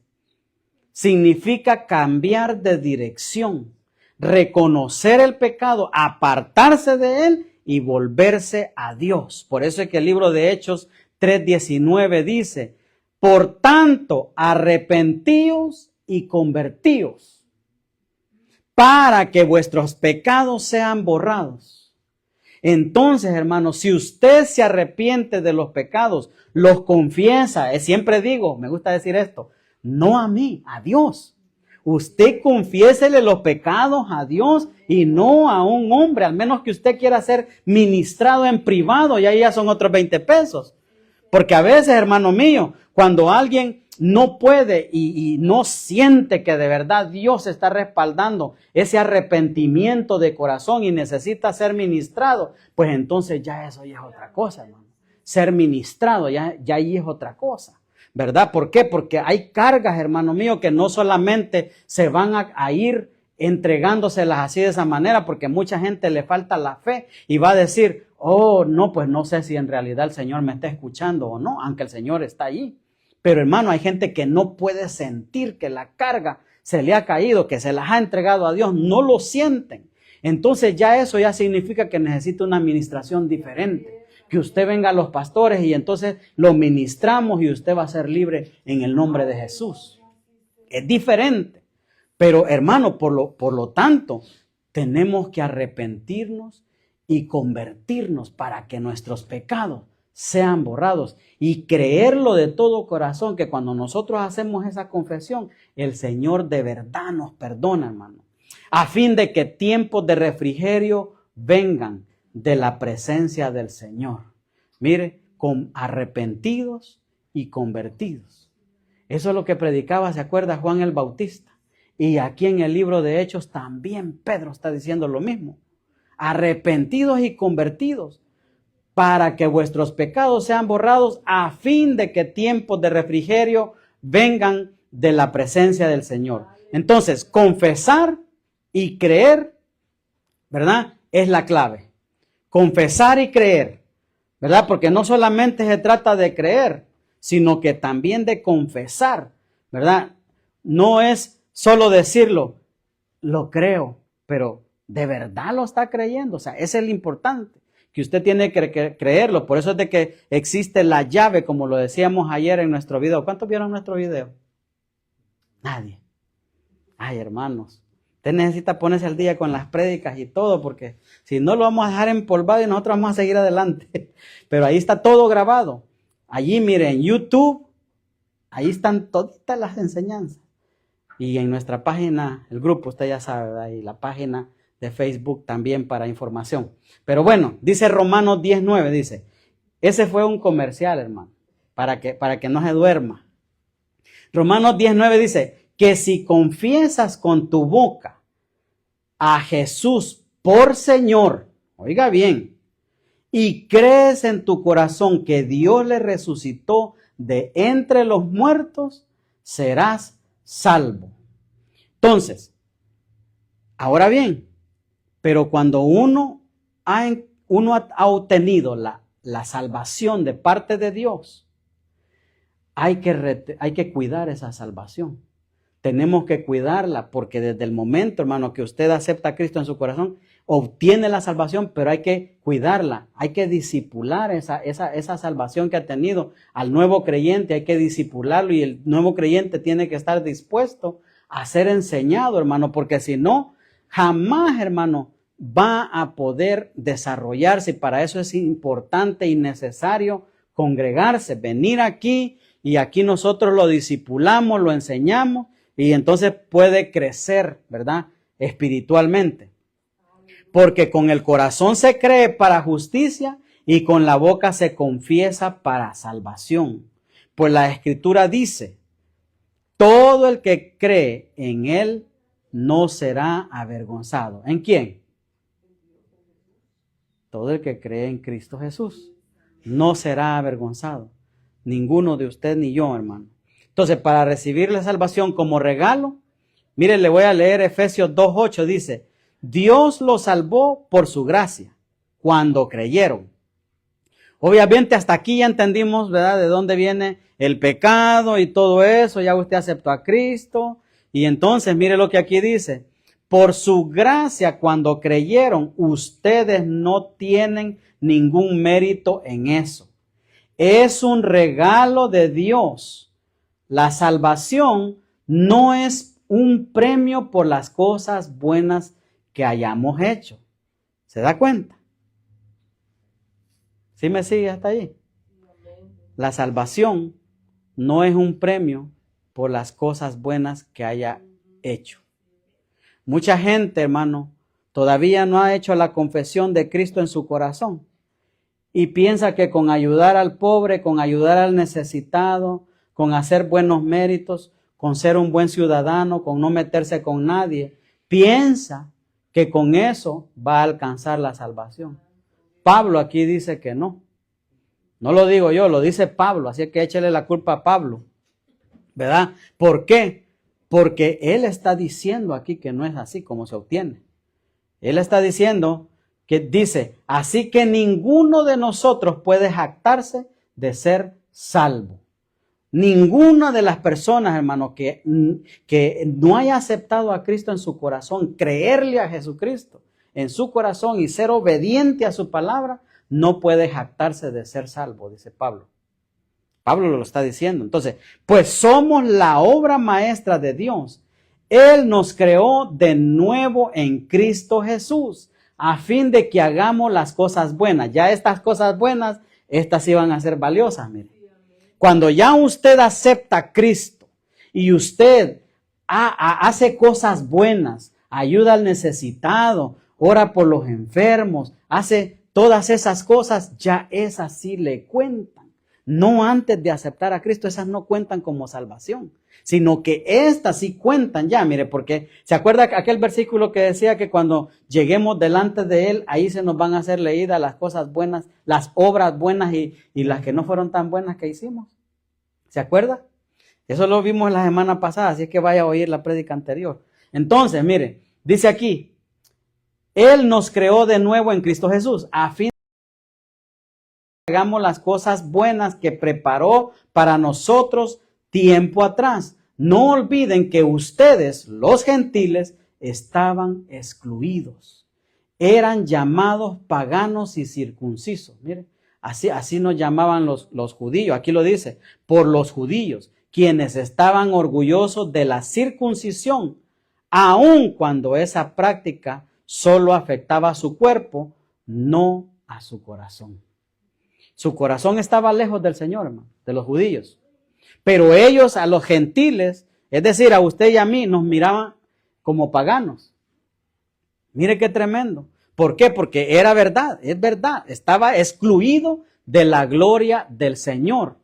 significa cambiar de dirección, reconocer el pecado, apartarse de él y volverse a Dios. Por eso es que el libro de Hechos 3:19 dice, por tanto, arrepentíos y convertíos para que vuestros pecados sean borrados Entonces, hermano, si usted se arrepiente de los pecados, los confiesa, siempre digo, me gusta decir esto, no a mí, a Dios. Usted confiésele los pecados a Dios y no a un hombre, al menos que usted quiera ser ministrado en privado, y ahí ya son otros 20 pesos. Porque a veces, hermano mío, cuando alguien no puede y no siente que de verdad Dios está respaldando ese arrepentimiento de corazón y necesita ser ministrado, pues entonces ya eso ya es otra cosa, hermano. Ser ministrado ya ahí es otra cosa, ¿verdad? ¿Por qué? Porque hay cargas, hermano mío, que no solamente se van a ir entregándoselas así de esa manera, porque mucha gente le falta la fe y va a decir, oh, no, pues no sé si en realidad el Señor me está escuchando o no, aunque el Señor está allí. Pero hermano, hay gente que no puede sentir que la carga se le ha caído, que se las ha entregado a Dios, no lo sienten. Entonces ya eso ya significa que necesita una administración diferente. Que usted venga a los pastores y entonces lo ministramos y usted va a ser libre en el nombre de Jesús. Es diferente. Pero hermano, por lo tanto, tenemos que arrepentirnos y convertirnos para que nuestros pecados sean borrados y creerlo de todo corazón, que cuando nosotros hacemos esa confesión, el Señor de verdad nos perdona, hermano, a fin de que tiempos de refrigerio vengan de la presencia del Señor. Mire, con arrepentidos y convertidos. Eso es lo que predicaba, ¿se acuerda Juan el Bautista? Y aquí en el libro de Hechos también Pedro está diciendo lo mismo. Arrepentidos y convertidos, para que vuestros pecados sean borrados, a fin de que tiempos de refrigerio vengan de la presencia del Señor. Entonces, confesar y creer, ¿verdad? Es la clave. Confesar y creer, ¿verdad? Porque no solamente se trata de creer, sino que también de confesar, ¿verdad? No es solo decirlo, lo creo, pero ¿de verdad lo está creyendo? O sea, ese es lo importante. Que usted tiene que creerlo. Por eso es de que existe la llave, como lo decíamos ayer en nuestro video. ¿Cuántos vieron nuestro video? Nadie. Ay, hermanos, usted necesita ponerse al día con las prédicas y todo, porque si no lo vamos a dejar empolvado y nosotros vamos a seguir adelante. Pero ahí está todo grabado. Allí, miren, YouTube, ahí están todas las enseñanzas. Y en nuestra página, el grupo, usted ya sabe, ¿verdad? Y la página de Facebook también para información. Pero bueno, dice Romanos 10:9, dice, ese fue un comercial, hermano, para que no se duerma. Romanos 10:9 dice, que si confiesas con tu boca a Jesús por Señor, oiga bien, y crees en tu corazón que Dios le resucitó de entre los muertos, serás salvo. Entonces, ahora bien, pero cuando uno ha obtenido la salvación de parte de Dios, hay que cuidar esa salvación. Tenemos que cuidarla porque desde el momento, hermano, que usted acepta a Cristo en su corazón, obtiene la salvación, pero hay que cuidarla. Hay que disipular esa salvación que ha tenido al nuevo creyente. Hay que disipularlo y el nuevo creyente tiene que estar dispuesto a ser enseñado, hermano, porque si no, jamás, hermano, va a poder desarrollarse. Para eso es importante y necesario congregarse, venir aquí y aquí nosotros lo discipulamos, lo enseñamos y entonces puede crecer, ¿verdad? Espiritualmente. Porque con el corazón se cree para justicia y con la boca se confiesa para salvación. Pues la Escritura dice, todo el que cree en Él no será avergonzado. ¿En quién? Todo el que cree en Cristo Jesús no será avergonzado. Ninguno de usted ni yo, hermano. Entonces, para recibir la salvación como regalo, mire, le voy a leer Efesios 2:8, dice, Dios los salvó por su gracia, cuando creyeron. Obviamente hasta aquí ya entendimos, ¿verdad?, de dónde viene el pecado y todo eso. Ya usted aceptó a Cristo. Y entonces, mire lo que aquí dice. Por su gracia, cuando creyeron, ustedes no tienen ningún mérito en eso. Es un regalo de Dios. La salvación no es un premio por las cosas buenas que hayamos hecho. ¿Se da cuenta? ¿Sí me sigue hasta ahí? La salvación no es un premio por las cosas buenas que haya hecho. Mucha gente, hermano, todavía no ha hecho la confesión de Cristo en su corazón y piensa que con ayudar al pobre, con ayudar al necesitado, con hacer buenos méritos, con ser un buen ciudadano, con no meterse con nadie, piensa que con eso va a alcanzar la salvación. Pablo aquí dice que no. No lo digo yo, lo dice Pablo, así que échele la culpa a Pablo, ¿verdad? ¿Por qué? Porque él está diciendo aquí que no es así como se obtiene. Él está diciendo que dice, así que ninguno de nosotros puede jactarse de ser salvo. Ninguna de las personas, hermano, que no haya aceptado a Cristo en su corazón, creerle a Jesucristo en su corazón y ser obediente a su palabra, no puede jactarse de ser salvo, dice Pablo. Pablo lo está diciendo. Entonces, pues somos la obra maestra de Dios. Él nos creó de nuevo en Cristo Jesús, a fin de que hagamos las cosas buenas. Ya estas cosas buenas, estas iban a ser valiosas, mire. Cuando ya usted acepta a Cristo y usted hace cosas buenas, ayuda al necesitado, ora por los enfermos, hace todas esas cosas, ya esas sí le cuentan. No antes de aceptar a Cristo, esas no cuentan como salvación, sino que estas sí cuentan ya, mire, porque ¿se acuerda aquel versículo que decía que cuando lleguemos delante de Él, ahí se nos van a hacer leídas las cosas buenas, las obras buenas y las que no fueron tan buenas que hicimos? ¿Se acuerda? Eso lo vimos la semana pasada, así es que vaya a oír la prédica anterior. Entonces, mire, dice aquí, Él nos creó de nuevo en Cristo Jesús, a fin de que hagamos las cosas buenas que preparó para nosotros tiempo atrás. No olviden que ustedes, los gentiles, estaban excluidos. Eran llamados paganos y circuncisos. Mire, así nos llamaban los judíos. Aquí lo dice, por los judíos, quienes estaban orgullosos de la circuncisión, aun cuando esa práctica solo afectaba a su cuerpo, no a su corazón. Su corazón estaba lejos del Señor, hermano, de los judíos. Pero ellos a los gentiles, es decir, a usted y a mí, nos miraban como paganos. Mire qué tremendo. ¿Por qué? Porque era verdad, es verdad. Estaba excluido de la gloria del Señor.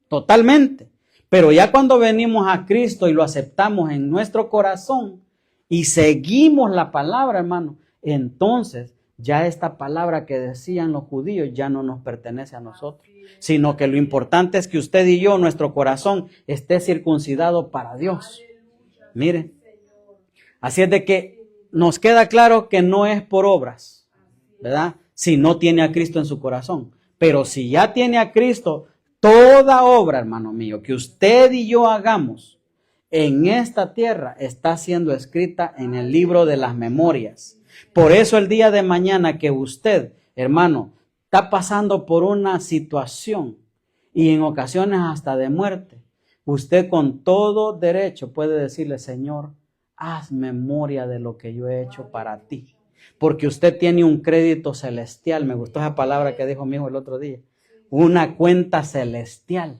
Totalmente. Pero ya cuando venimos a Cristo y lo aceptamos en nuestro corazón y seguimos la palabra, hermano, entonces ya esta palabra que decían los judíos ya no nos pertenece a nosotros, sino que lo importante es que usted y yo, nuestro corazón, esté circuncidado para Dios. Mire, así es de que nos queda claro que no es por obras, ¿verdad? Si no tiene a Cristo en su corazón. Pero si ya tiene a Cristo, toda obra, hermano mío, que usted y yo hagamos en esta tierra está siendo escrita en el libro de las memorias. Por eso el día de mañana que usted, hermano, está pasando por una situación y en ocasiones hasta de muerte, usted con todo derecho puede decirle, Señor, haz memoria de lo que yo he hecho para ti. Porque usted tiene un crédito celestial. Me gustó esa palabra que dijo mi hijo el otro día. Una cuenta celestial.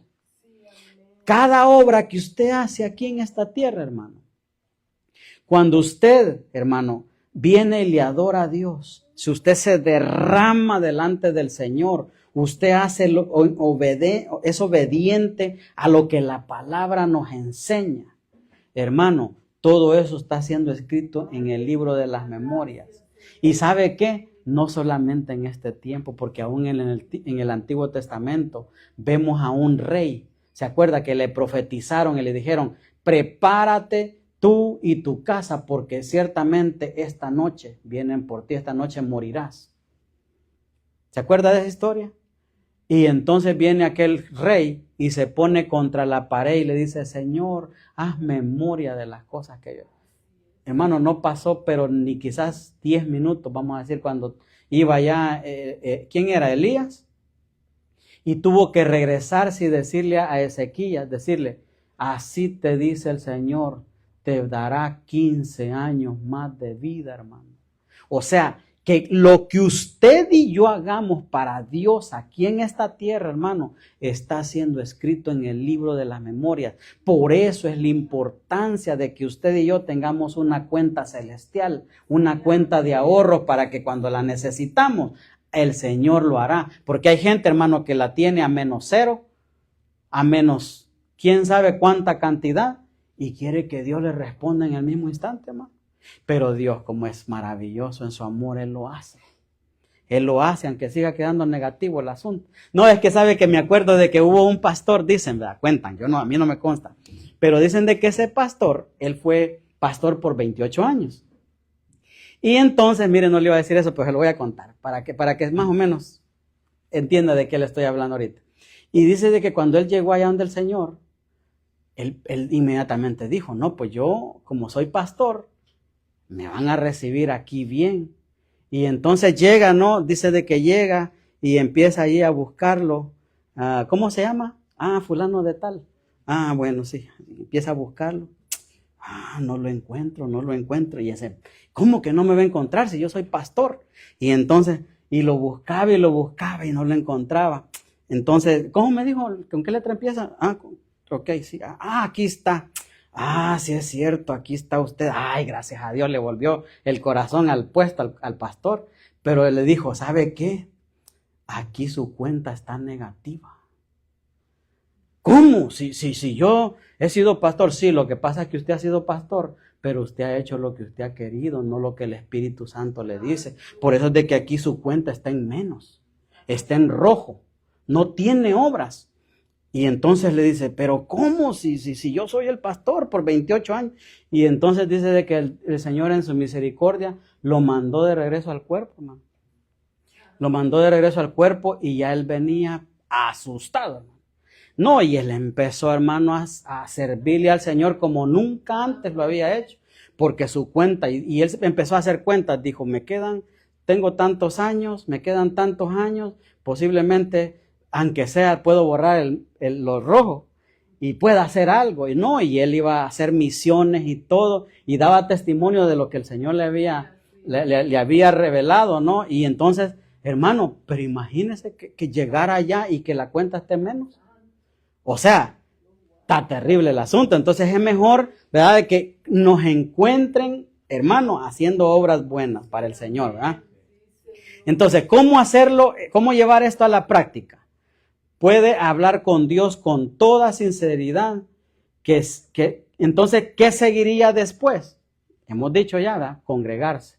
Cada obra que usted hace aquí en esta tierra, hermano. Cuando usted, hermano, viene y le adora a Dios, si usted se derrama delante del Señor, usted es obediente a lo que la palabra nos enseña. Hermano, todo eso está siendo escrito en el libro de las memorias. ¿Y sabe qué? No solamente en este tiempo, porque aún en el Antiguo Testamento vemos a un rey. ¿Se acuerda que le profetizaron y le dijeron, prepárate tú y tu casa, porque ciertamente esta noche vienen por ti, esta noche morirás? ¿Se acuerda de esa historia? Y entonces viene aquel rey y se pone contra la pared y le dice, Señor, haz memoria de las cosas que yo... Hermano, no pasó, pero ni quizás 10 minutos, vamos a decir, cuando iba ya, ¿quién era? Elías. Y tuvo que regresarse y decirle a Ezequías, decirle, así te dice el Señor, te dará 15 años más de vida, hermano. O sea, que lo que usted y yo hagamos para Dios aquí en esta tierra, hermano, está siendo escrito en el libro de las memorias. Por eso es la importancia de que usted y yo tengamos una cuenta celestial, una cuenta de ahorro para que cuando la necesitamos, el Señor lo hará. Porque hay gente, hermano, que la tiene a -0, a menos quién sabe cuánta cantidad, y quiere que Dios le responda en el mismo instante, hermano. Pero Dios, como es maravilloso en su amor, Él lo hace. Él lo hace, aunque siga quedando negativo el asunto. No, es que sabe que me acuerdo de que hubo un pastor, dicen, ¿verdad? Cuentan, a mí no me consta. Pero dicen de que ese pastor, él fue pastor por 28 años. Y entonces, miren, no le iba a decir eso, pero se lo voy a contar, para que más o menos entienda de qué le estoy hablando ahorita. Y dice de que cuando él llegó allá donde el Señor, él inmediatamente dijo, no, pues yo, como soy pastor, me van a recibir aquí bien. Y entonces llega, ¿no? Dice de que llega y empieza allí a buscarlo. ¿Cómo se llama? Fulano de tal. Bueno, sí. Empieza a buscarlo. No lo encuentro. Y ese, ¿cómo que no me va a encontrar si yo soy pastor? Y entonces, y lo buscaba y no lo encontraba. Entonces, ¿cómo me dijo? ¿Con qué letra empieza? Ok, sí. Aquí está. Sí es cierto, aquí está usted. Ay, gracias a Dios, le volvió el corazón al puesto, al pastor. Pero él le dijo, ¿sabe qué? Aquí su cuenta está negativa. ¿Cómo? Si yo he sido pastor, sí, lo que pasa es que usted ha sido pastor, pero usted ha hecho lo que usted ha querido, no lo que el Espíritu Santo le dice. Por eso es de que aquí su cuenta está en menos, está en rojo, no tiene obras. Y entonces le dice, pero ¿cómo? Si yo soy el pastor por 28 años. Y entonces dice de que el Señor en su misericordia lo mandó de regreso al cuerpo, hermano. Lo mandó de regreso al cuerpo y ya él venía asustado, hermano. No, y él empezó, hermano, a servirle al Señor como nunca antes lo había hecho. Porque su cuenta, y él empezó a hacer cuentas, dijo, tengo tantos años, me quedan tantos años, posiblemente, aunque sea, puedo borrar los rojos y pueda hacer algo. Y no, y él iba a hacer misiones y todo, y daba testimonio de lo que el Señor le había revelado, ¿no? Y entonces, hermano, pero imagínese que llegara allá y que la cuenta esté menos. O sea, está terrible el asunto. Entonces es mejor, ¿verdad?, de que nos encuentren, hermano, haciendo obras buenas para el Señor, ¿verdad? Entonces, ¿cómo hacerlo? ¿Cómo llevar esto a la práctica? Puede hablar con Dios con toda sinceridad. Entonces, ¿qué seguiría después? Hemos dicho ya, ¿verdad? Congregarse.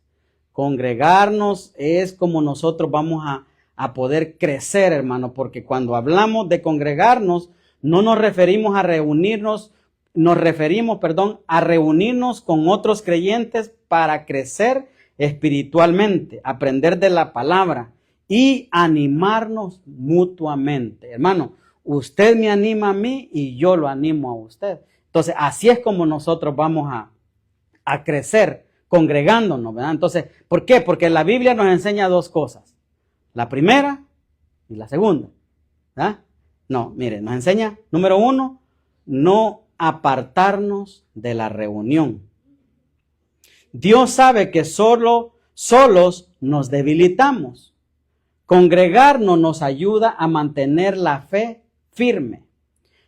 Congregarnos es como nosotros vamos a poder crecer, hermano, porque cuando hablamos de congregarnos, no nos referimos a reunirnos, a reunirnos con otros creyentes para crecer espiritualmente, aprender de la palabra y animarnos mutuamente. Hermano, usted me anima a mí y yo lo animo a usted. Entonces, así es como nosotros vamos a crecer, congregándonos, ¿verdad? Entonces, ¿por qué? Porque la Biblia nos enseña dos cosas. La primera y la segunda, ¿verdad? No, mire, nos enseña, número 1, no apartarnos de la reunión. Dios sabe que solos nos debilitamos. Congregarnos nos ayuda a mantener la fe firme.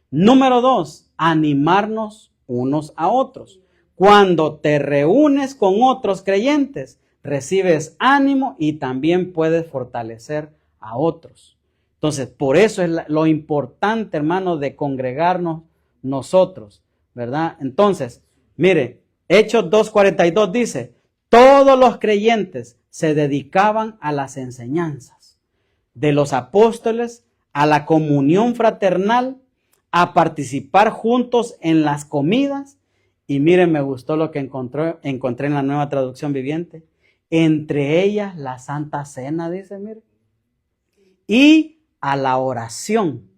Número 2, animarnos unos a otros. Cuando te reúnes con otros creyentes, recibes ánimo y también puedes fortalecer a otros. Entonces, por eso es lo importante, hermano, de congregarnos nosotros, ¿verdad? Entonces, mire, Hechos 2:42 dice, todos los creyentes se dedicaban a las enseñanzas de los apóstoles, a la comunión fraternal, a participar juntos en las comidas. Y miren, me gustó lo que encontré en la Nueva Traducción Viviente. Entre ellas la Santa Cena, dice, mire. Y a la oración.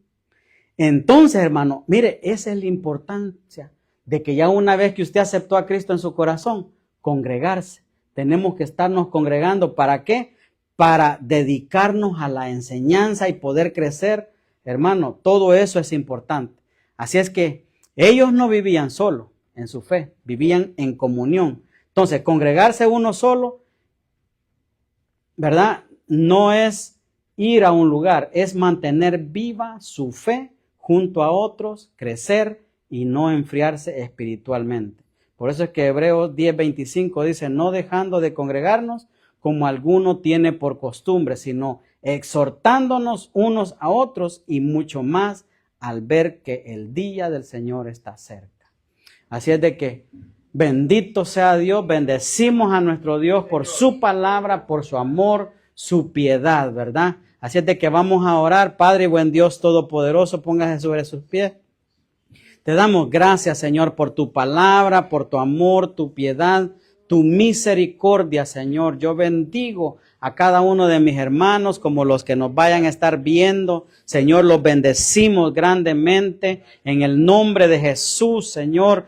Entonces, hermano, mire, esa es la importancia de que ya una vez que usted aceptó a Cristo en su corazón, congregarse. Tenemos que estarnos congregando. ¿Para qué? Para dedicarnos a la enseñanza y poder crecer. Hermano, todo eso es importante. Así es que ellos no vivían solo en su fe, vivían en comunión. Entonces, congregarse uno solo ¿verdad? No es ir a un lugar, es mantener viva su fe junto a otros, crecer y no enfriarse espiritualmente. Por eso es que Hebreos 10:25 dice, no dejando de congregarnos como alguno tiene por costumbre, sino exhortándonos unos a otros y mucho más al ver que el día del Señor está cerca. Así es de que bendito sea Dios, bendecimos a nuestro Dios por su palabra, por su amor, su piedad, ¿verdad? Así es de que vamos a orar. Padre y buen Dios todopoderoso, póngase sobre sus pies. Te damos gracias, Señor, por tu palabra, por tu amor, tu piedad, tu misericordia, Señor. Yo bendigo a cada uno de mis hermanos, como los que nos vayan a estar viendo. Señor, los bendecimos grandemente en el nombre de Jesús, Señor.